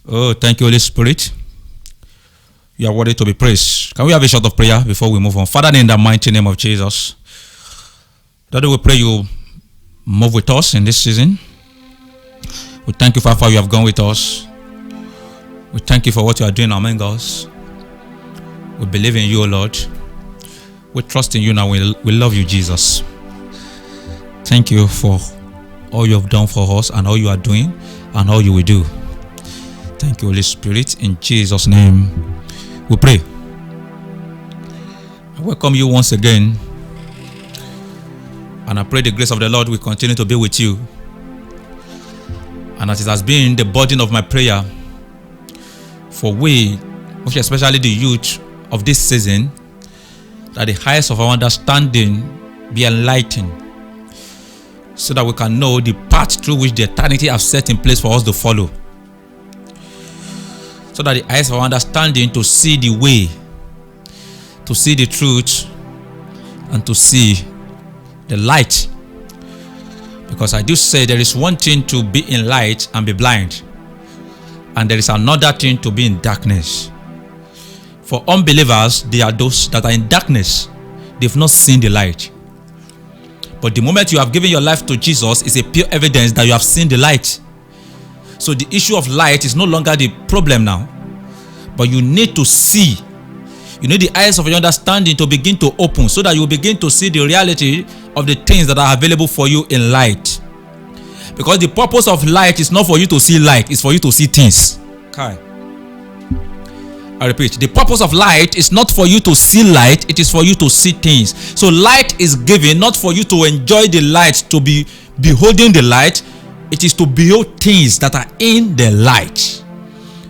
Oh, thank you, Holy Spirit. You are worthy to be praised. Can we have a short of prayer before we move on? Father, in the mighty name of Jesus, Daddy, we pray you move with us in this season. We thank you for how far you have gone with us. We thank you for what you are doing among us. We believe in you, O Lord. We trust in you now. We love you, Jesus. Thank you for all you have done for us and all you are doing and all you will do. Thank you, Holy Spirit. In Jesus' name, we pray. I welcome you once again. And I pray the grace of the Lord will continue to be with you. And as it has been the burden of my prayer for we, most especially the youth of this season, that the highest of our understanding be enlightened, so that we can know the path through which the eternity has set in place for us to follow. So that the eyes of our understanding to see the way, to see the truth, and to see the light. Because I do say there is one thing to be in light and be blind, and there is another thing to be in darkness. For unbelievers, they are those that are in darkness. They've not seen the light. But the moment you have given your life to Jesus is a pure evidence that you have seen the light. So the issue of light is no longer the problem now. But you need to see. You need the eyes of your understanding to begin to open, so that you will begin to see the reality of the things that are available for you in light. Because the purpose of light is not for you to see light, it's for you to see things. Okay. I repeat, the purpose of light is not for you to see light, it is for you to see things. So light is given not for you to enjoy the light, to be beholding the light. It is to behold things that are in the light.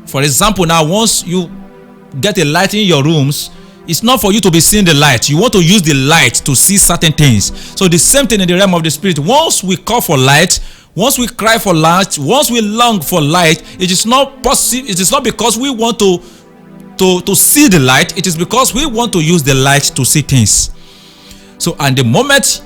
For example, now once you get a light in your rooms, it's not for you to be seeing the light. You want to use the light to see certain things. So the same thing in the realm of the spirit. Once we call for light, once we cry for light, once we long for light, it is not possible. It is not because we want to see the light. It is because we want to use the light to see things. So and the moment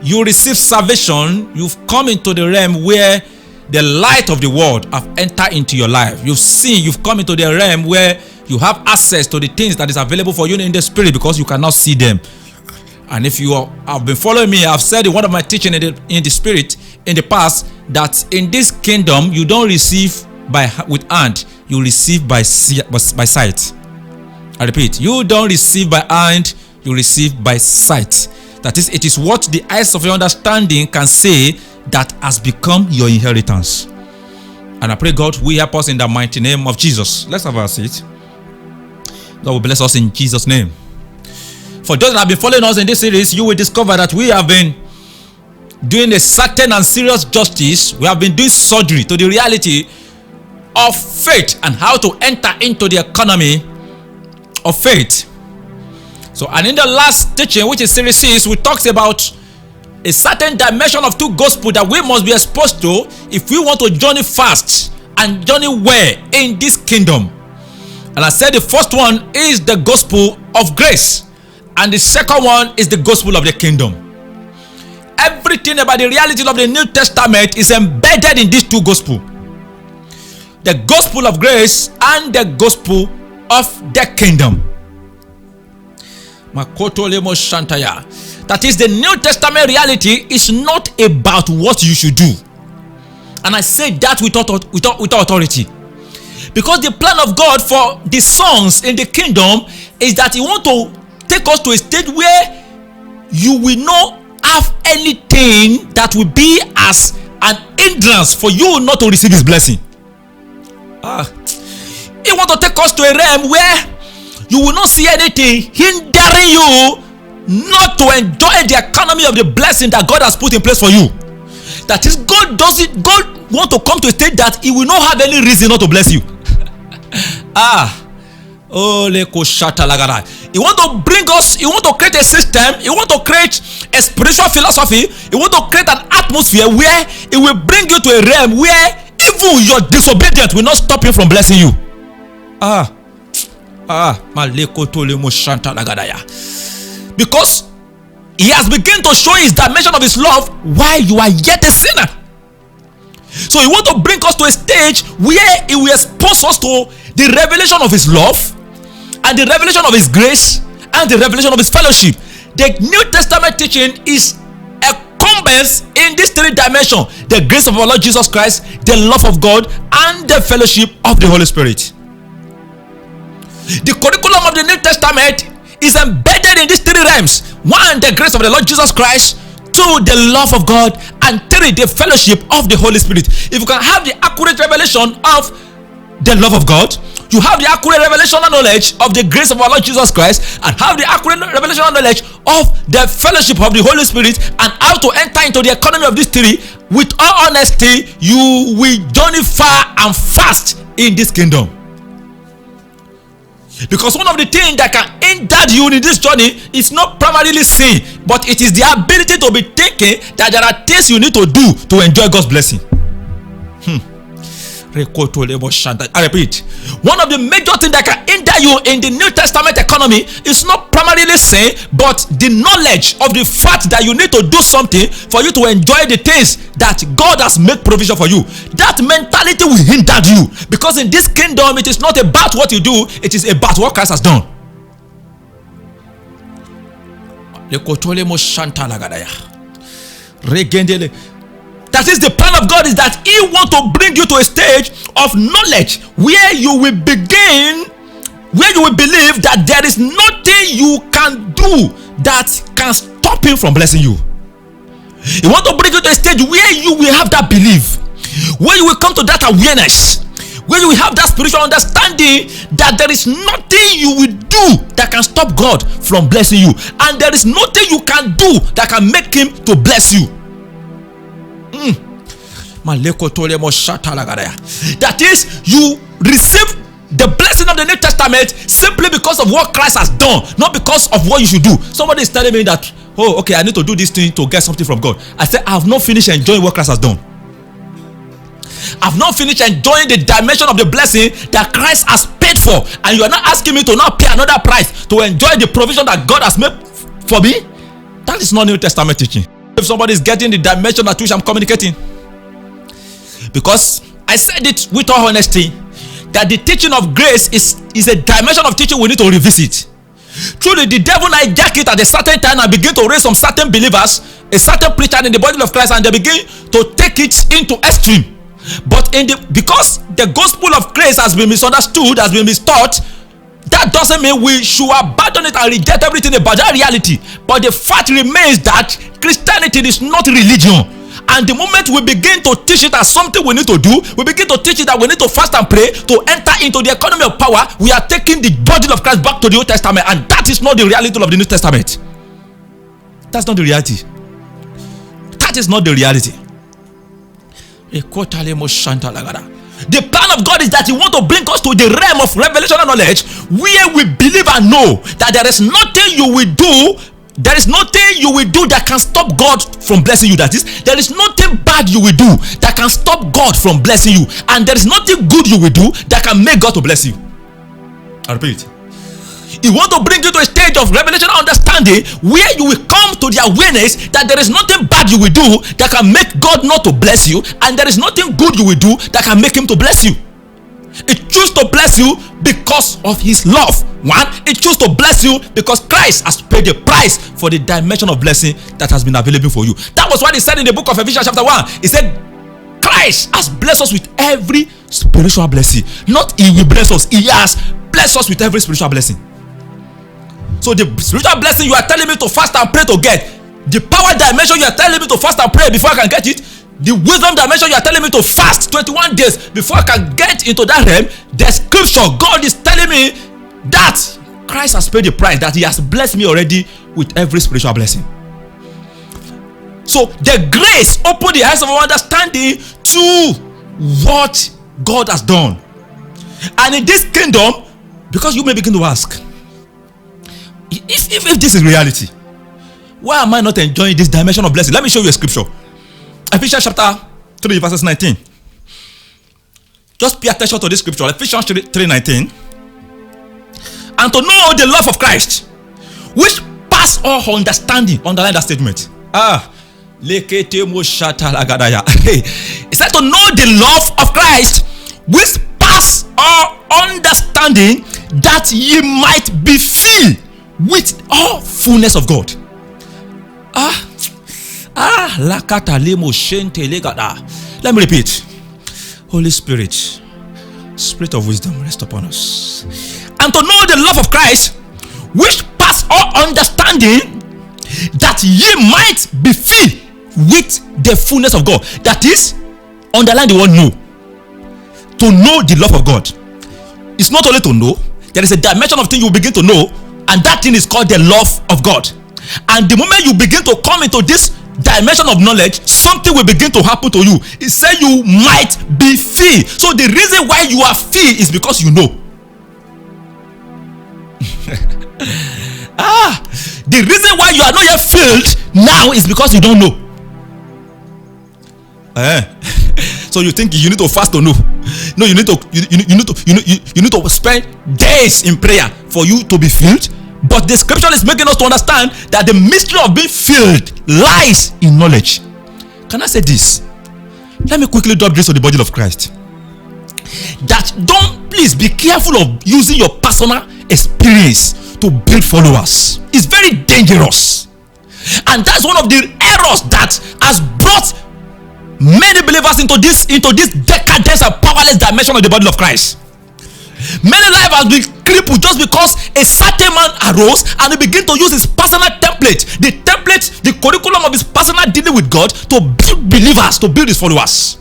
you receive salvation, you've come into the realm where the light of the world have entered into your life. You've come into the realm where you have access to the things that is available for you in the spirit, because you cannot see them. And if you have been following me, I've said in one of my teaching in the spirit in the past, that in this kingdom you don't receive with hand, you receive by sight. I repeat, you don't receive by hand, you receive by sight. That is, it is what the eyes of your understanding can say that has become your inheritance. And I pray God will help us in the mighty name of Jesus. Let's have our seat. God will bless us in Jesus' name. For those that have been following us in this series, you will discover that we have been doing a certain and serious justice. We have been doing surgery to the reality of faith and how to enter into the economy of faith. So, and in the last teaching, which is series 6, we talked about a certain dimension of two gospel that we must be exposed to if we want to journey fast and journey well in this kingdom. And I said the first one is the gospel of grace, and the second one is the gospel of the kingdom. Everything about the reality of the New Testament is embedded in these two gospels: the gospel of grace and the gospel of the kingdom. That is, the New Testament reality is not about what you should do. And I say that without authority. Because the plan of God for the sons in the kingdom is that He wants to take us to a stage where you will not have anything that will be as an hindrance for you not to receive His blessing. He wants to take us to a realm where you will not see anything hindering you not to enjoy the economy of the blessing that God has put in place for you. That is, God want to come to a state that He will not have any reason not to bless you. He want to bring us, He want to create a system, He want to create a spiritual philosophy, He want to create an atmosphere where He will bring you to a realm where even your disobedience will not stop Him from blessing you. Because He has begun to show His dimension of His love while you are yet a sinner. So He wants to bring us to a stage where He will expose brings us to the revelation of his love, and the revelation of his grace, and the revelation of his fellowship. The New Testament teaching is encompassed in these three dimensions: the grace of our Lord Jesus Christ, the love of God, and the fellowship of the Holy Spirit. The curriculum of the New Testament is embedded in these three realms: one, the grace of the Lord Jesus Christ; two, the love of God; and three, the fellowship of the Holy Spirit. If you can have the accurate revelation of the love of God, you have the accurate revelation and knowledge of the grace of our Lord Jesus Christ, and have the accurate revelation and knowledge of the fellowship of the Holy Spirit, and how to enter into the economy of these three, with all honesty, you will journey far and fast in this kingdom. Because one of the things that can hinder you in this journey is not primarily sin, but it is the ability to be thinking that there are things you need to do to enjoy God's blessing. I repeat, one of the major things that can hinder you in the New Testament economy is not primarily sin, but the knowledge of the fact that you need to do something for you to enjoy the things that God has made provision for you. That mentality will hinder you, because in this kingdom it is not about what you do, it is about what Christ has done. That is, the plan of God is that he wants to bring you to a stage of knowledge where you will begin, where you will believe that there is nothing you can do that can stop him from blessing you. He wants to bring you to a stage where you will have that belief, where you will come to that awareness, where you will have that spiritual understanding that there is nothing you will do that can stop God from blessing you, and there is nothing you can do that can make him to bless you. That is, you receive the blessing of the New Testament simply because of what Christ has done, not because of what you should do. Somebody is telling me that, oh, okay, I need to do this thing to get something from God. I say, I have not finished enjoying what Christ has done. I've not finished enjoying the dimension of the blessing that Christ has paid for, and you are not asking me to now pay another price to enjoy the provision that God has made for me. That is not New Testament teaching. If somebody is getting the dimension at which I'm communicating, because I said it with all honesty, that the teaching of grace is a dimension of teaching we need to revisit. Truly, the devil hijack it at a certain time and begin to raise some certain believers, a certain preacher in the body of Christ, and they begin to take it into extreme. But because the gospel of grace has been misunderstood, has been mistaught, that doesn't mean we should abandon it and reject everything about that reality. But the fact remains that Christianity is not religion. And the moment we begin to teach it as something we need to do, we begin to teach it that we need to fast and pray to enter into the economy of power, we are taking the body of Christ back to the Old Testament, and that is not the reality of the New Testament. That's not the reality. That is not the reality. The plan of God is that he wants to bring us to the realm of revelation and knowledge, where we believe and know that there is nothing you will do, there is nothing you will do that can stop God from blessing you. That is, there is nothing bad you will do that can stop God from blessing you, and there is nothing good you will do that can make God to bless you. I repeat, he wants to bring you to a stage of revelation and understanding where you will come to the awareness that there is nothing bad you will do that can make God not to bless you, and there is nothing good you will do that can make him to bless you. It chooses to bless you because of his love. One, it chooses to bless you because Christ has paid the price for the dimension of blessing that has been available for you. That was what he said in the book of Ephesians chapter 1. He said, Christ has blessed us with every spiritual blessing. Not he will bless us, he has blessed us with every spiritual blessing. So the spiritual blessing you are telling me to fast and pray to get, the power dimension you are telling me to fast and pray before I can get it, the wisdom dimension you are telling me to fast 21 days before I can get into that realm, the scripture, God is telling me that Christ has paid the price, that he has blessed me already with every spiritual blessing. So the grace opened the eyes of our understanding to what God has done. And in this kingdom, because you may begin to ask, if this is reality, why am I not enjoying this dimension of blessing? Let me show you a scripture. Ephesians chapter 3 verses 19. Just pay attention to this scripture. Ephesians 3:19. And to know the love of Christ, which pass all understanding. Underline that statement. It said to know the love of Christ, which pass all understanding, that ye might be filled with all fullness of God. Let me repeat. Holy Spirit, Spirit of wisdom, rest upon us. And to know the love of Christ, which pass all understanding, that ye might be filled with the fullness of God. That is, underline the word know. To know the love of God. It's not only to know, there is a dimension of thing you begin to know, and that thing is called the love of God. And the moment you begin to come into this dimension of knowledge, something will begin to happen to you. It says you might be filled. So the reason why you are filled is because you know. The reason why you are not yet filled now is because you don't know. So you think you need to fast to know? No, you need to spend days in prayer for you to be filled. But the scripture is making us to understand that the mystery of being filled lies in knowledge. Can I say this? Let me quickly drop this to the body of Christ. That please be careful of using your personal experience to build followers. It's very dangerous. And that's one of the errors that has brought many believers into this decadence and powerless dimension of the body of Christ. Many lives has been crippled just because a certain man arose and he began to use his personal template, the curriculum of his personal dealing with God, to build believers, to build his followers.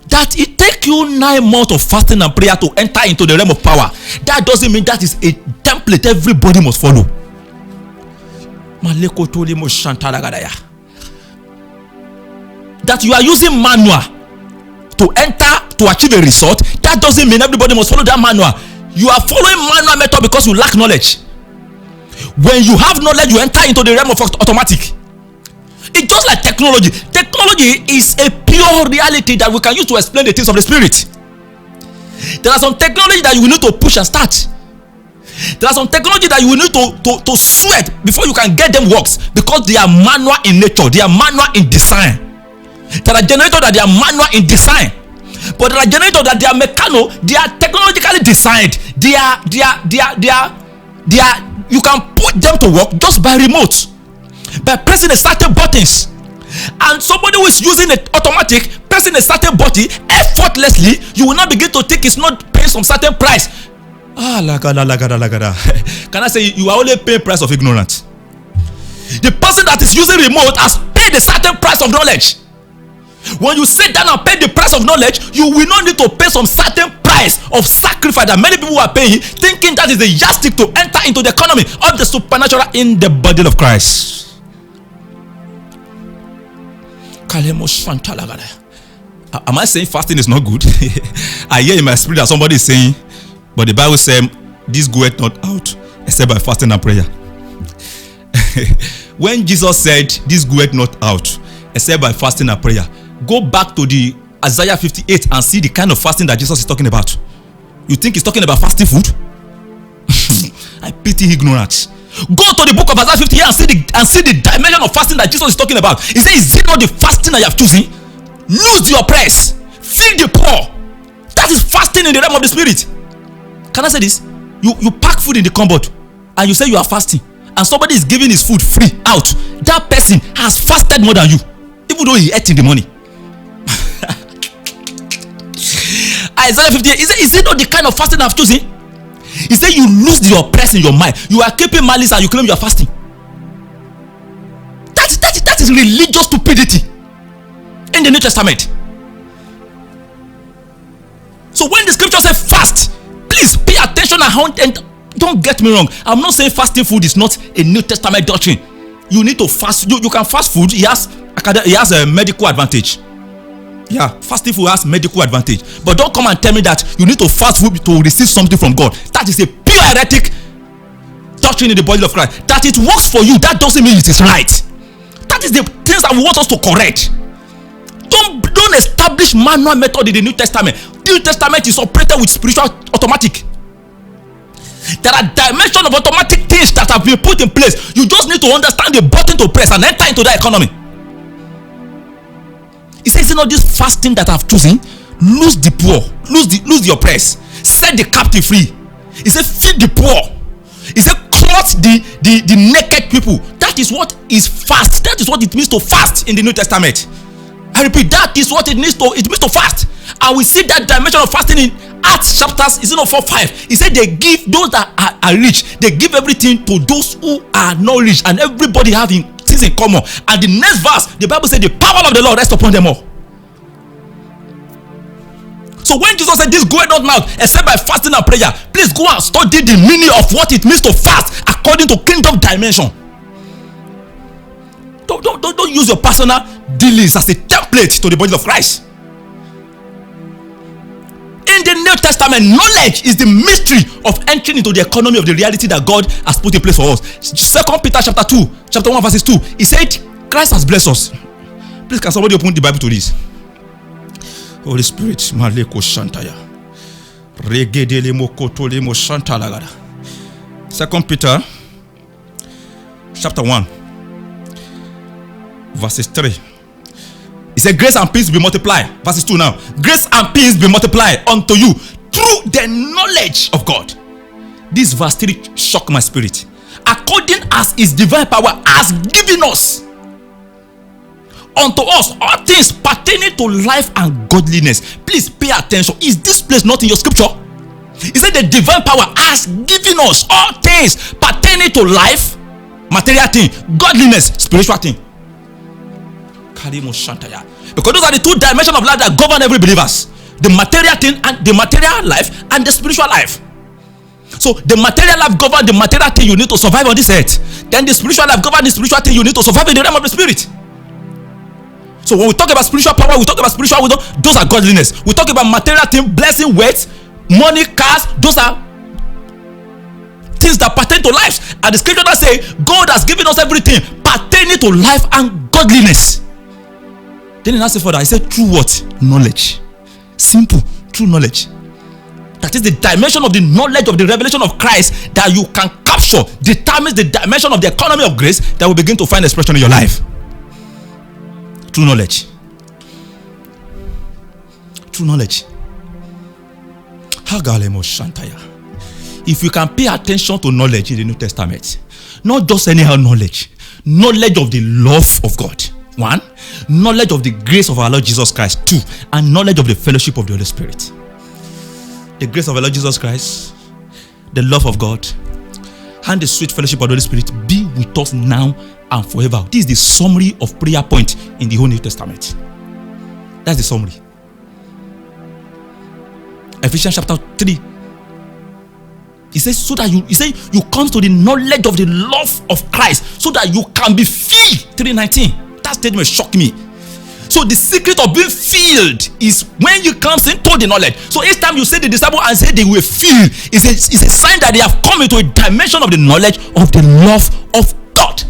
That it take you 9 months of fasting and prayer to enter into the realm of power. That doesn't mean that is a template everybody must follow. That you are using manual to enter to achieve a result, that doesn't mean everybody must follow that manual. You are following manual method because you lack knowledge. When you have knowledge, you enter into the realm of automatic. It's just like technology. Technology is a pure reality that we can use to explain the things of the spirit. There are some technology that you will need to push and start. There are some technology that you will need to sweat before you can get them works, because they are manual in nature, they are manual in design. There are generators that they are manual in design, but there are generators that they are mechanical, they are technologically designed. They are you can put them to work just by remote, by pressing a certain buttons. And somebody who is using an automatic, pressing a certain button effortlessly, you will not begin to think it's not paying some certain price. Can I say you are only paying price of ignorance? The person that is using remote has paid a certain price of knowledge. When you sit down and pay the price of knowledge, you will not need to pay some certain price of sacrifice that many people are paying, thinking that is the yardstick to enter into the economy of the supernatural in the body of Christ. Am I saying fasting is not good? I hear in my spirit that somebody is saying, but the Bible says, this goeth not out except by fasting and prayer. When Jesus said, this goeth not out except by fasting and prayer, go back to the Isaiah 58 and see the kind of fasting that Jesus is talking about. You think he's talking about fasting food? I pity ignorance. Go to the book of Isaiah 58 and see the dimension of fasting that Jesus is talking about. He says, is it not the fasting that you have chosen? Lose your press, feed the poor. That is fasting in the realm of the spirit. Can I say this? You pack food in the cupboard and you say you are fasting, and somebody is giving his food free out. That person has fasted more than you, even though he ate in the morning. Isaiah 58, is it not the kind of fasting I've chosen? He said you lose your press in your mind. You are keeping malice and you claim you are fasting. That is religious stupidity in the New Testament. So when the scripture says fast, please pay attention and don't get me wrong. I'm not saying fasting food is not a New Testament doctrine. You need to fast. You can fast food. It has a medical advantage. Yeah, fasting food has medical advantage. But don't come and tell me that you need to fast food to receive something from God. That is a pure heretic doctrine in the body of Christ. That it works for you, that doesn't mean it is right. That is the things that we want us to correct. Don't establish manual method in the New Testament. The New Testament is operated with spiritual automatic. There are dimensions of automatic things that have been put in place. You just need to understand the button to press and enter into that economy. He says, you know, this fasting that I've chosen, lose the poor, lose your press, set the captive free. He said, feed the poor. He said, clothe the naked people. That is what is fast. That is what it means to fast in the New Testament. I repeat, that is what it means to fast. And we see that dimension of fasting in Acts chapters 4-5. He said they give those that are rich, they give everything to those who are not rich, and everybody having things in common. And the next verse, the Bible said the power of the Lord rests upon them all. So when Jesus said, this goeth not out except by fasting and prayer, please go and study the meaning of what it means to fast according to kingdom dimension. Don't use your personal dealings as a template to the body of Christ. In the New Testament, knowledge is the mystery of entering into the economy of the reality that God has put in place for us. 2 Peter chapter 1 verses 2. He said, Christ has blessed us. Please, can somebody open the Bible to this? Holy Spirit, Maleko Shantaya. Regedele mokotole mo shantalagada. 2 Peter chapter 1 verses 3. He said, grace and peace be multiplied. Verses 2 now. Grace and peace be multiplied unto you through the knowledge of God. This verse 3 shocked my spirit. According as his divine power has given us unto us all things pertaining to life and godliness. Please pay attention. Is this place not in your scripture? He said the divine power has given us all things pertaining to life, material thing, godliness, spiritual thing. Because those are the two dimensions of life that govern every believers: the material thing and the material life and the spiritual life. So the material life governs the material thing you need to survive on this earth. Then the spiritual life governs the spiritual thing you need to survive in the realm of the spirit. So when we talk about spiritual power, we talk about spiritual wisdom, those are godliness. We talk about material thing, blessing, wealth, money, cars, those are things that pertain to life. And the scripture that say God has given us everything pertaining to life and godliness. Then he asked further, he said, through what? Knowledge. Simple, true knowledge. That is the dimension of the knowledge of the revelation of Christ that you can capture, determines the dimension of the economy of grace that will begin to find expression in your life. True knowledge. True knowledge. If you can pay attention to knowledge in the New Testament, not just anyhow knowledge, knowledge of the love of God. 1, knowledge of the grace of our Lord Jesus Christ. 2, and knowledge of the fellowship of the Holy Spirit. The grace of our Lord Jesus Christ, the love of God, and the sweet fellowship of the Holy Spirit be with us now and forever. This is the summary of prayer point in the whole New Testament. That's the summary. Ephesians chapter 3. He says, so that you come to the knowledge of the love of Christ, so that you can be filled. 3:19. That statement shocked me. So the secret of being filled is when you come into the knowledge. So each time you say the disciple and say they were filled, it's a sign that they have come into a dimension of the knowledge of the love of God.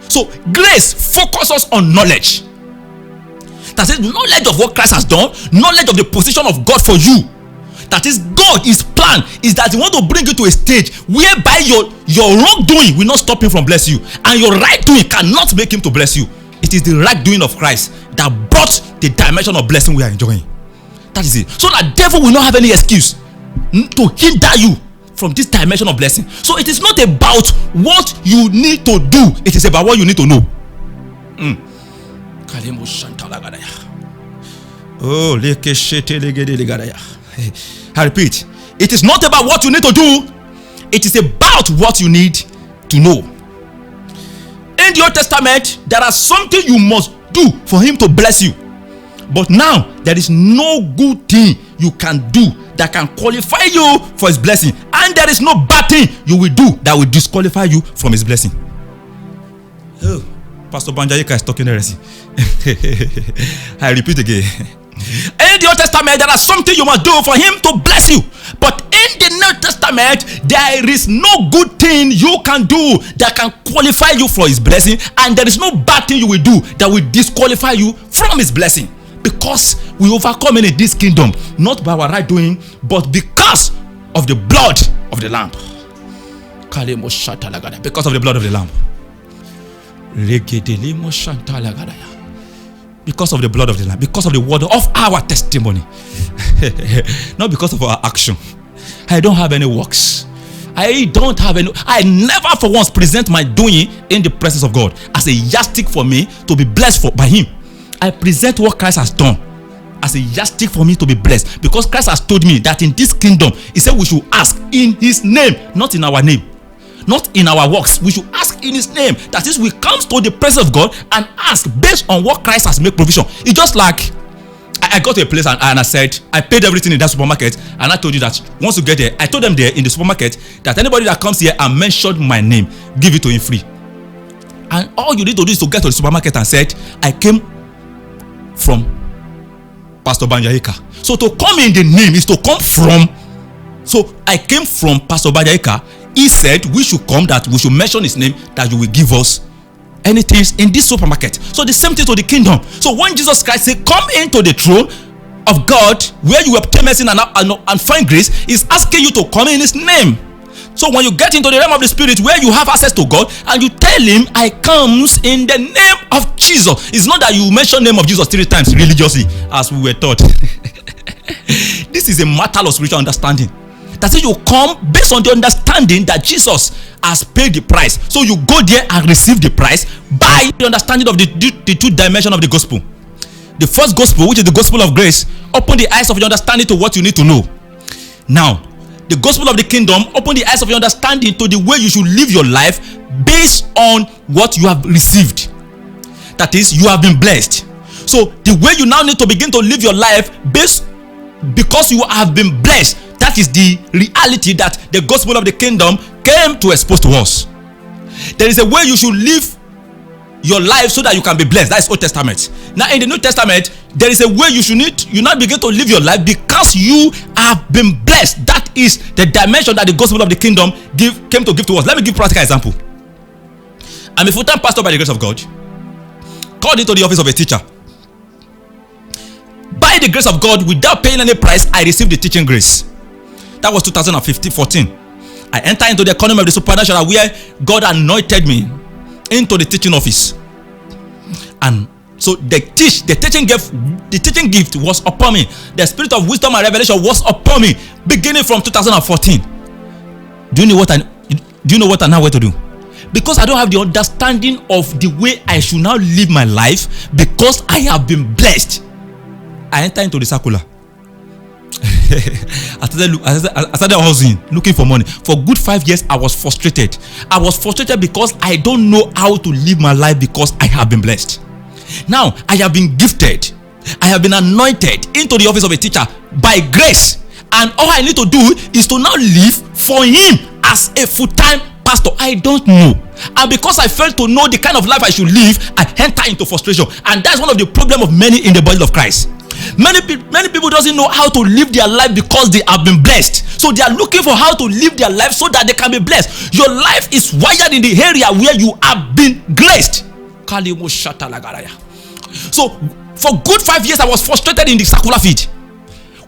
So grace focuses on knowledge. That is knowledge of what Christ has done, knowledge of the position of God for you. That is God, his plan is that he want to bring you to a stage whereby your wrongdoing will not stop him from blessing you, and your right doing cannot make him to bless you. It is the right doing of Christ that brought the dimension of blessing we are enjoying. That is it. So that devil will not have any excuse to hinder you from this dimension of blessing. So it is not about what you need to do, it is about what you need to know. I repeat, it is not about what you need to do, it is about what you need to know. In the Old Testament, there are something you must do for him to bless you. But now, there is no good thing you can do that can qualify you for his blessing. And there is no bad thing you will do that will disqualify you from his blessing. Oh, Pastor Banjayika is talking heresy. I repeat again. In the Old Testament, there are something you must do for him to bless you. But in the New Testament, there is no good thing you can do that can qualify you for his blessing. And there is no bad thing you will do that will disqualify you from his blessing. Because we overcome in this kingdom, not by our right doing, but because of the blood of the Lamb. Because of the blood of the Lamb. Because of the blood of the Lamb, because of the word of our testimony. Not because of our action. I don't have any works. I don't have any. I never for once present my doing in the presence of God as a yardstick for me to be blessed by Him. I present what Christ has done as a yardstick for me to be blessed, because Christ has told me that in this kingdom, He said we should ask in His name, not in our name, not in our works. We should ask in His name. That is, we come to the presence of God and ask based on what Christ has made provision. It's just like I got to a place and I said, I paid everything in that supermarket, and I told you that once you get there, I told them there in the supermarket that anybody that comes here and mentioned my name, give it to him free. And all you need to do is to get to the supermarket and said, I came from Pastor Banjaika. So to come in the name is to come from. So I came from Pastor Banjaika. He said we should come, that we should mention his name, that you will give us anything in this supermarket. So the same thing to the kingdom. So when Jesus Christ said, come into the throne of God where you obtain mercy and find grace, is asking you to come in his name. So when you get into the realm of the spirit where you have access to God and you tell him, I comes in the name of Jesus. It's not that you mention the name of Jesus 3 times religiously as we were taught. This is a matter of spiritual understanding. That is, you come based on the understanding that Jesus has paid the price. So you go there and receive the price by the understanding of the 2 dimensions of the gospel. The first gospel, which is the gospel of grace, open the eyes of your understanding to what you need to know. Now, the gospel of the kingdom, open the eyes of your understanding to the way you should live your life based on what you have received. That is, you have been blessed. So the way you now need to begin to live your life based, because you have been blessed, that is the reality that the gospel of the kingdom came to expose to us. There is a way you should live your life so that you can be blessed. That is Old Testament. Now in the New Testament, there is a way you now begin to live your life because you have been blessed. That is the dimension that the gospel of the kingdom came to give to us. Let me give a practical example. I'm a full-time pastor by the grace of God, called into the office of a teacher. By the grace of God, without paying any price, I received the teaching grace. That was 2014. I entered into the economy of the supernatural where God anointed me into the teaching office. And so the teaching gift was upon me. The spirit of wisdom and revelation was upon me beginning from 2014. Do you know what I now want to do? Because I don't have the understanding of the way I should now live my life, because I have been blessed, I enter into the circular. I started hustling, looking for money. For good 5 years, I was frustrated. I was frustrated because I don't know how to live my life because I have been blessed. Now, I have been gifted. I have been anointed into the office of a teacher by grace. And all I need to do is to now live for him as a full-time pastor. I don't know. And because I failed to know the kind of life I should live, I enter into frustration. And that's one of the problems of many in the body of Christ. Many people doesn't know how to live their life because they have been blessed. So they are looking for how to live their life so that they can be blessed. Your life is wired in the area where you have been graced. So for good 5 years, I was frustrated in the circular feed.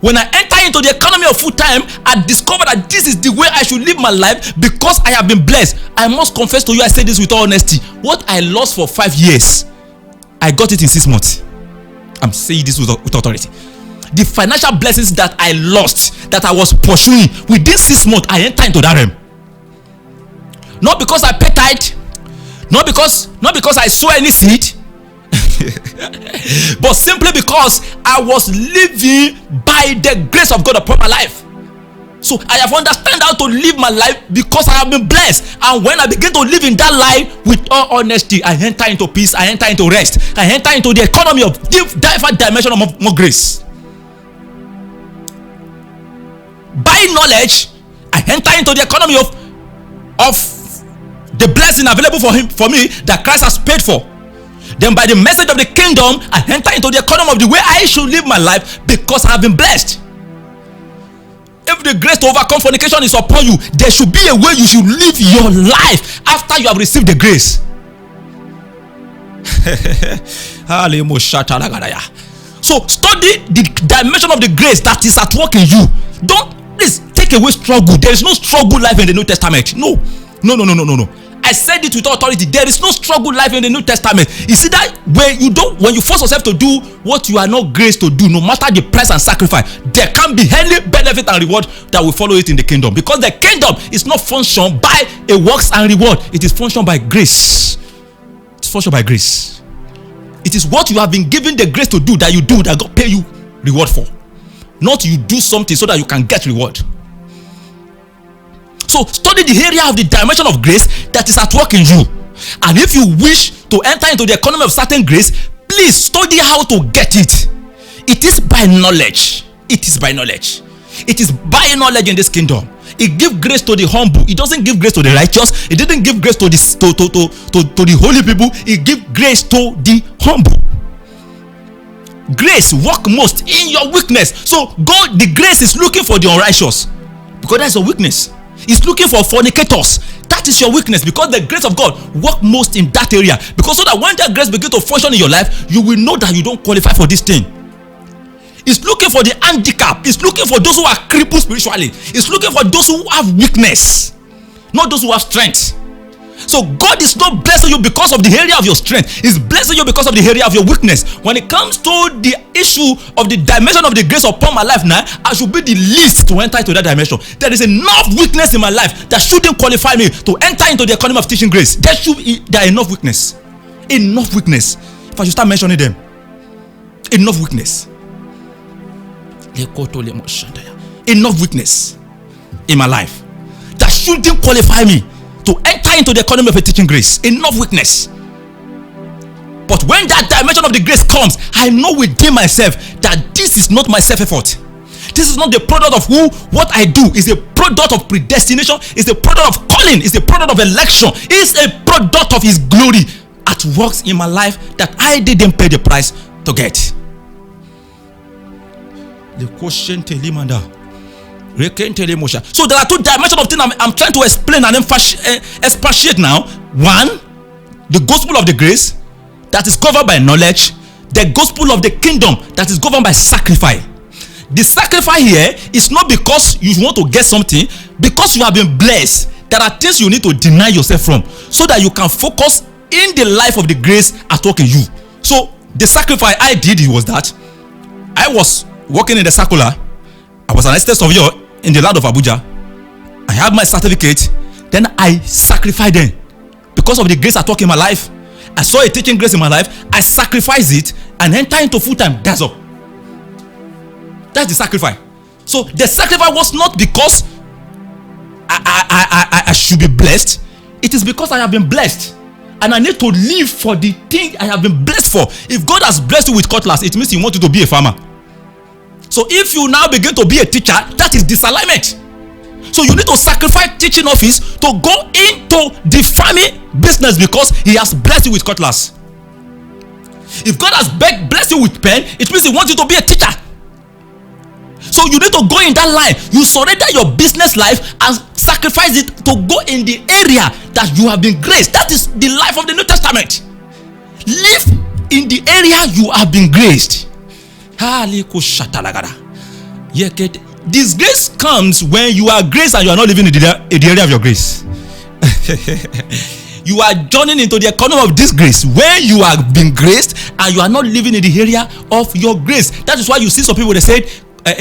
When I enter into the economy of full time, I discovered that this is the way I should live my life because I have been blessed. I must confess to you, I say this with all honesty. What I lost for 5 years, I got it in 6 months. I'm saying this with authority. The financial blessings that I lost, that I was pursuing, within 6 months, I enter into that realm. Not because I pay tithe, not because I sow any seed, but simply because I was living by the grace of God upon my life. So I have understood how to live my life because I have been blessed. And when I begin to live in that life with all honesty, I enter into peace, I enter into rest, I enter into the economy of different dimension of more grace. By knowledge, I enter into the economy of the blessing available for me that Christ has paid for. Then by the message of the kingdom, I enter into the economy of the way I should live my life because I have been blessed. If the grace to overcome fornication is upon you, there should be a way you should live your life after you have received the grace. So study the dimension of the grace that is at work in you. Don't please take away struggle. There is no struggle life in the New Testament. No. I said it with authority. There is no struggle life in the New Testament. You see that when you force yourself to do what you are not graced to do, no matter the price and sacrifice, there can't be any benefit and reward that will follow it in the kingdom. Because the kingdom is not functioned by a works and reward. It is functioned by grace. It's functioned by grace. It is what you have been given the grace to do that you do that God pay you reward for. Not you do something so that you can get reward. So study the area of the dimension of grace that is at work in you. And if you wish to enter into the economy of certain grace, please study how to get it. It is by knowledge. It is by knowledge. It is by knowledge in this kingdom. It gives grace to the humble. It doesn't give grace to the righteous. It didn't give grace to the holy people. It gives grace to the humble. Grace work most in your weakness. So God, the grace is looking for the unrighteous, because that's your weakness. It's looking for fornicators. That is your weakness, because the grace of God work most in that area. Because so that when that grace begins to function in your life, you will know that you don't qualify for this thing. It's looking for the handicap. It's looking for those who are crippled spiritually. It's looking for those who have weakness, not those who have strength. So God is not blessing you because of the area of your strength. He's blessing you because of the area of your weakness. When it comes to the issue of the dimension of the grace upon my life now, I should be the least to enter into that dimension. There is enough weakness in my life that shouldn't qualify me to enter into the economy of teaching grace. There are enough weakness. Enough weakness. If I should start mentioning them. Enough weakness. Enough weakness in my life that shouldn't qualify me to enter into the economy of a teaching grace. Enough weakness. But when that dimension of the grace comes, I know within myself that this is not my self-effort. This is not the product of what I do. It's a product of predestination. It's a product of calling. It's a product of election. It's a product of His glory at works in my life that I didn't pay the price to get. The quotient elimanda. So there are two dimensions of things I'm trying to explain and expatiate now. One, the gospel of the grace that is covered by knowledge. The gospel of the kingdom that is governed by sacrifice. The sacrifice here is not because you want to get something, because you have been blessed. There are things you need to deny yourself from so that you can focus in the life of the grace at work in you. So the sacrifice I did was that I was working in the circular. I was an estate surveyor in the land of Abuja. I had my certificate. Then I sacrificed them because of the grace at work in my life. I saw a teaching grace in my life. I sacrificed it and enter into full-time. That's all. That's the sacrifice. So the sacrifice was not because I should be blessed. It is because I have been blessed. And I need to live for the thing I have been blessed for. If God has blessed you with cutlass, it means He wants you to be a farmer. So if you now begin to be a teacher, that is disalignment. So you need to sacrifice teaching office to go into the farming business because He has blessed you with cutlass. If God has blessed you with pen, it means He wants you to be a teacher. So you need to go in that line. You surrender your business life and sacrifice it to go in the area that you have been graced. That is the life of the New Testament. Live in the area you have been graced. This grace comes when you are graced and you are not living in the area of your grace. You are joining into the economy of this grace when you have been graced and you are not living in the area of your grace. That is why you see some people, they said, let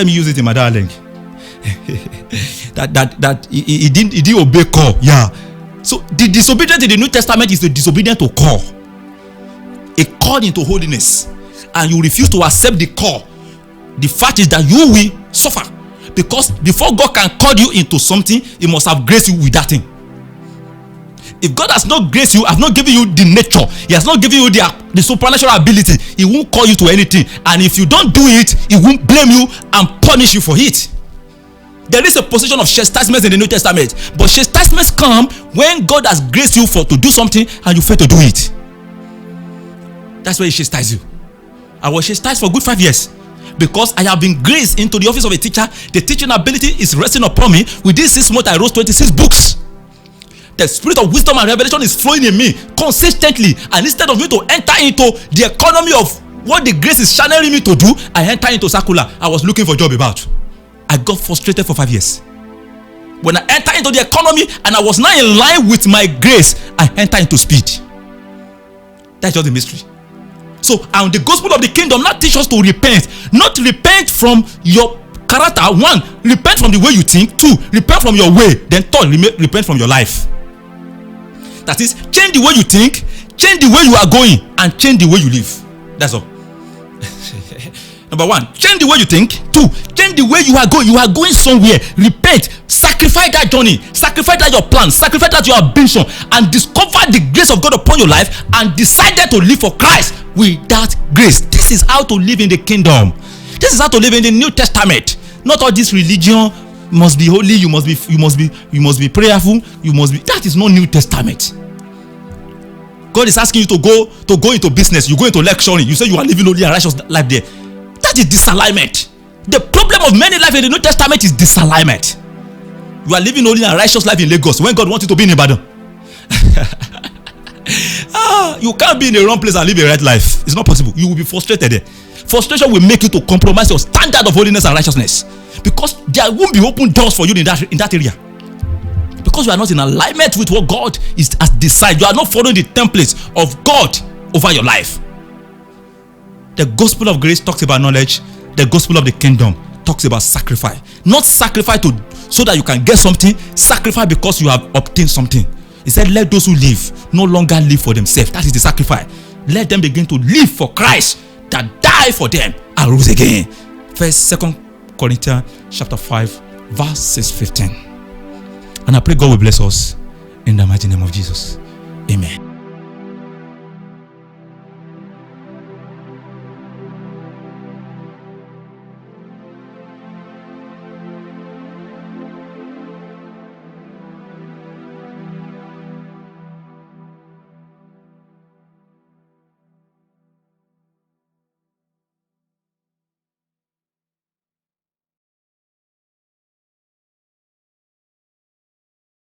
me use it in my dialect. that he didn't obey call. Yeah. So the disobedience in the New Testament is the disobedience to call. A call into holiness. And you refuse to accept the call. The fact is that you will suffer. Because before God can call you into something, He must have graced you with that thing. If God has not graced you, has not given you the nature, He has not given you the supernatural ability, He won't call you to anything. And if you don't do it, He won't blame you and punish you for it. There is a position of chastisement in the New Testament. But chastisements come when God has graced you to do something and you fail to do it. That's why He chastises you. I was chastised for good 5 years because I have been graced into the office of a teacher. The teaching ability is resting upon me. Within 6 months, I wrote 26 books. The spirit of wisdom and revelation is flowing in me consistently. And instead of me to enter into the economy of what the grace is channeling me to do, I enter into circular. I was looking for a job about. I got frustrated for 5 years. When I enter into the economy and I was not in line with my grace, I enter into speed. That's just the mystery. So, and the gospel of the kingdom now teaches us to repent. Not repent from your character. One, repent from the way you think. Two, repent from your way. Then third, repent from your life. That is, change the way you think, change the way you are going, and change the way you live. That's all. Number one, change the way you think. Two, change the way you are going. You are going somewhere. Repent. Sacrifice that journey. Sacrifice that your plan. Sacrifice that your ambition. And discover the grace of God upon your life. And decided to live for Christ with that grace. This is how to live in the kingdom. This is how to live in the New Testament. Not all this religion must be holy. You must be prayerful. You must be. That is not New Testament. God is asking you to go into business. You go into lecturing. You say you are living holy and righteous life there. That is disalignment. The problem of many life in the New Testament is disalignment. You are living only a righteous life in Lagos when God wants you to be in Ibadan. You can't be in the wrong place and live a right life. It's not possible. You will be frustrated there. Frustration will make you to compromise your standard of holiness and righteousness, because there won't be open doors for you in that area. Because you are not in alignment with what God has decided. You are not following the templates of God over your life. The gospel of grace talks about knowledge. The gospel of the kingdom talks about sacrifice. Not sacrifice so that you can get something. Sacrifice because you have obtained something. He said, let those who live no longer live for themselves. That is the sacrifice. Let them begin to live for Christ that died for them and rose again. 2 Corinthians chapter 5 verse 15. And I pray God will bless us in the mighty name of Jesus. Amen.